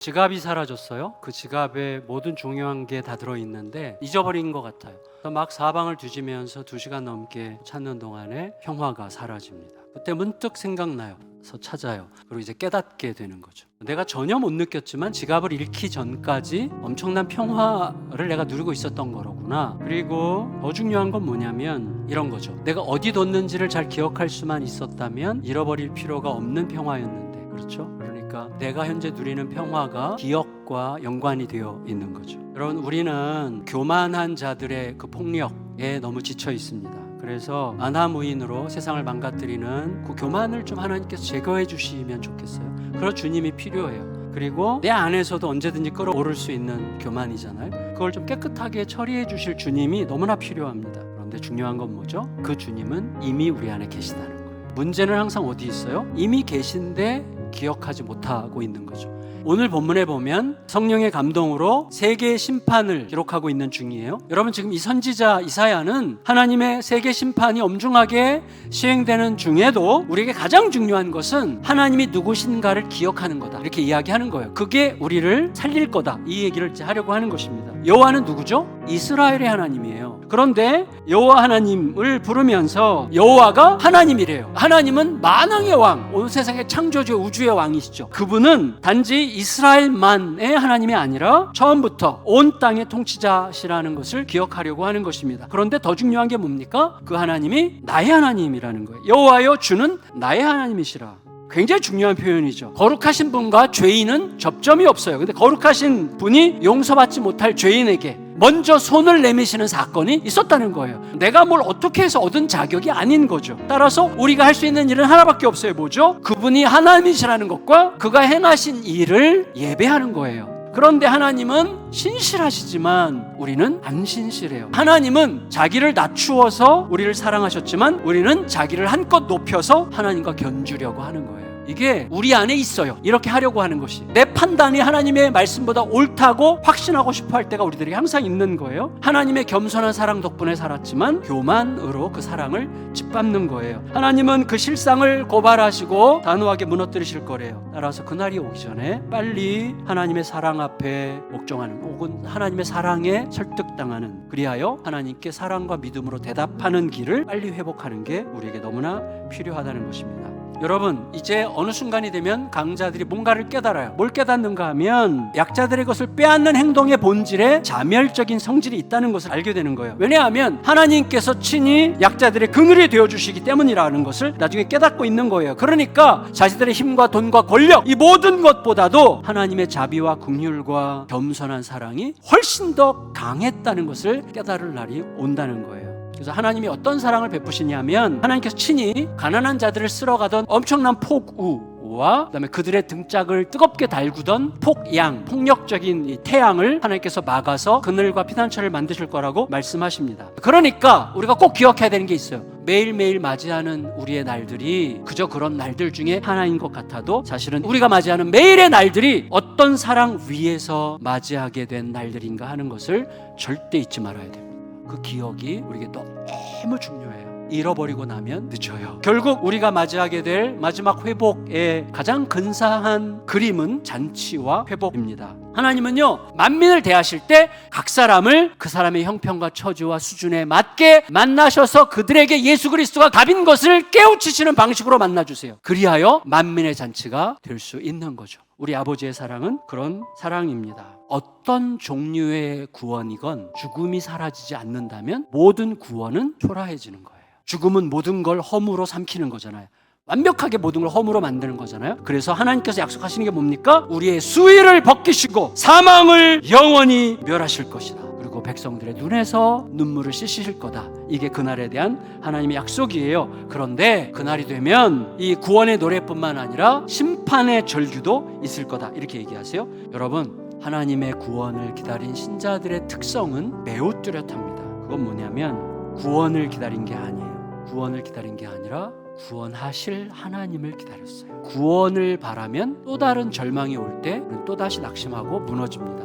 지갑이 사라졌어요. 그 지갑에 모든 중요한 게 다 들어있는데 잊어버린 것 같아요. 막 사방을 뒤지면서 2시간 넘게 찾는 동안에 평화가 사라집니다. 그때 문득 생각나요. 그래서 찾아요. 그리고 이제 깨닫게 되는 거죠. 내가 전혀 못 느꼈지만 지갑을 잃기 전까지 엄청난 평화를 내가 누리고 있었던 거로구나. 그리고 더 중요한 건 뭐냐면 이런 거죠. 내가 어디 뒀는지를 잘 기억할 수만 있었다면 잃어버릴 필요가 없는 평화였는데, 그렇죠? 그러니까 내가 현재 누리는 평화가 기억과 연관이 되어 있는 거죠. 여러분, 우리는 교만한 자들의 그 폭력에 너무 지쳐 있습니다. 그래서 안하무인으로 세상을 망가뜨리는 그 교만을 좀 하나님께서 제거해 주시면 좋겠어요. 그런 주님이 필요해요. 그리고 내 안에서도 언제든지 끌어오를 수 있는 교만이잖아요. 그걸 좀 깨끗하게 처리해 주실 주님이 너무나 필요합니다. 그런데 중요한 건 뭐죠? 그 주님은 이미 우리 안에 계시다는 거예요. 문제는 항상 어디 있어요? 이미 계신데 기억하지 못하고 있는 거죠. 오늘 본문에 보면 성령의 감동으로 세계의 심판을 기록하고 있는 중이에요. 여러분, 지금 이 선지자 이사야는 하나님의 세계 심판이 엄중하게 시행되는 중에도 우리에게 가장 중요한 것은 하나님이 누구신가를 기억하는 거다, 이렇게 이야기하는 거예요. 그게 우리를 살릴 거다, 이 얘기를 하려고 하는 것입니다. 여호와는 누구죠? 이스라엘의 하나님이에요. 그런데 여호와 하나님을 부르면서 여호와가 하나님이래요. 하나님은 만왕의 왕, 온 세상의 창조주, 우주의 왕이시죠. 그분은 단지 이스라엘만의 하나님이 아니라 처음부터 온 땅의 통치자시라는 것을 기억하려고 하는 것입니다. 그런데 더 중요한 게 뭡니까? 그 하나님이 나의 하나님이라는 거예요. 여호와여, 주는 나의 하나님이시라. 굉장히 중요한 표현이죠. 거룩하신 분과 죄인은 접점이 없어요. 근데 거룩하신 분이 용서받지 못할 죄인에게 먼저 손을 내미시는 사건이 있었다는 거예요. 내가 뭘 어떻게 해서 얻은 자격이 아닌 거죠. 따라서 우리가 할 수 있는 일은 하나밖에 없어요. 뭐죠? 그분이 하나님이시라는 것과 그가 행하신 일을 예배하는 거예요. 그런데 하나님은 신실하시지만 우리는 안 신실해요. 하나님은 자기를 낮추어서 우리를 사랑하셨지만 우리는 자기를 한껏 높여서 하나님과 견주려고 하는 거예요. 이게 우리 안에 있어요. 이렇게 하려고 하는 것이, 내 판단이 하나님의 말씀보다 옳다고 확신하고 싶어 할 때가 우리들이 항상 있는 거예요. 하나님의 겸손한 사랑 덕분에 살았지만 교만으로 그 사랑을 짓밟는 거예요. 하나님은 그 실상을 고발하시고 단호하게 무너뜨리실 거래요. 따라서 그날이 오기 전에 빨리 하나님의 사랑 앞에 복종하는, 혹은 하나님의 사랑에 설득당하는, 그리하여 하나님께 사랑과 믿음으로 대답하는 길을 빨리 회복하는 게 우리에게 너무나 필요하다는 것입니다. 여러분, 이제 어느 순간이 되면 강자들이 뭔가를 깨달아요. 뭘 깨닫는가 하면 약자들의 것을 빼앗는 행동의 본질에 자멸적인 성질이 있다는 것을 알게 되는 거예요. 왜냐하면 하나님께서 친히 약자들의 그늘이 되어주시기 때문이라는 것을 나중에 깨닫고 있는 거예요. 그러니까 자신들의 힘과 돈과 권력, 이 모든 것보다도 하나님의 자비와 긍휼과 겸손한 사랑이 훨씬 더 강했다는 것을 깨달을 날이 온다는 거예요. 그래서 하나님이 어떤 사랑을 베푸시냐면, 하나님께서 친히 가난한 자들을 쓸어가던 엄청난 폭우와 그다음에 그들의 등짝을 뜨겁게 달구던 폭양, 폭력적인 이 태양을 하나님께서 막아서 그늘과 피난처를 만드실 거라고 말씀하십니다. 그러니까 우리가 꼭 기억해야 되는 게 있어요. 매일매일 맞이하는 우리의 날들이 그저 그런 날들 중에 하나인 것 같아도 사실은 우리가 맞이하는 매일의 날들이 어떤 사랑 위에서 맞이하게 된 날들인가 하는 것을 절대 잊지 말아야 됩니다. 그 기억이 우리에게 너무 중요해요. 잃어버리고 나면 늦어요. 결국 우리가 맞이하게 될 마지막 회복의 가장 근사한 그림은 잔치와 회복입니다. 하나님은요, 만민을 대하실 때 각 사람을 그 사람의 형편과 처지와 수준에 맞게 만나셔서 그들에게 예수 그리스도가 답인 것을 깨우치시는 방식으로 만나주세요. 그리하여 만민의 잔치가 될 수 있는 거죠. 우리 아버지의 사랑은 그런 사랑입니다. 어떤 종류의 구원이건 죽음이 사라지지 않는다면 모든 구원은 초라해지는 거예요. 죽음은 모든 걸 허무로 삼키는 거잖아요. 완벽하게 모든 걸 허무로 만드는 거잖아요. 그래서 하나님께서 약속하시는 게 뭡니까? 우리의 수위를 벗기시고 사망을 영원히 멸하실 것이다. 그리고 백성들의 눈에서 눈물을 씻으실 거다. 이게 그날에 대한 하나님의 약속이에요. 그런데 그날이 되면 이 구원의 노래뿐만 아니라 심판의 절규도 있을 거다, 이렇게 얘기하세요. 여러분, 하나님의 구원을 기다린 신자들의 특성은 매우 뚜렷합니다. 그건 뭐냐면 구원을 기다린 게 아니에요. 구원을 기다린 게 아니라 구원하실 하나님을 기다렸어요. 구원을 바라면 또 다른 절망이 올 때 또다시 낙심하고 무너집니다.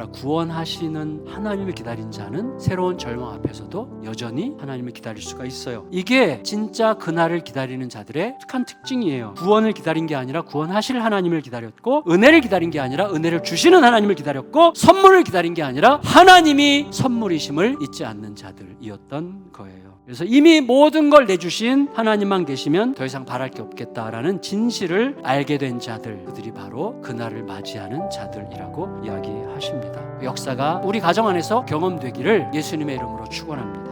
구원하시는 하나님을 기다린 자는 새로운 절망 앞에서도 여전히 하나님을 기다릴 수가 있어요. 이게 진짜 그날을 기다리는 자들의 특한 특징이에요. 구원을 기다린 게 아니라 구원하실 하나님을 기다렸고, 은혜를 기다린 게 아니라 은혜를 주시는 하나님을 기다렸고, 선물을 기다린 게 아니라 하나님이 선물이심을 잊지 않는 자들이었던 거예요. 그래서 이미 모든 걸 내주신 하나님만 계시면 더 이상 바랄 게 없겠다라는 진실을 알게 된 자들, 그들이 바로 그날을 맞이하는 자들이라고 이야기하십니다. 역사가 우리 가정 안에서 경험되기를 예수님의 이름으로 축원합니다.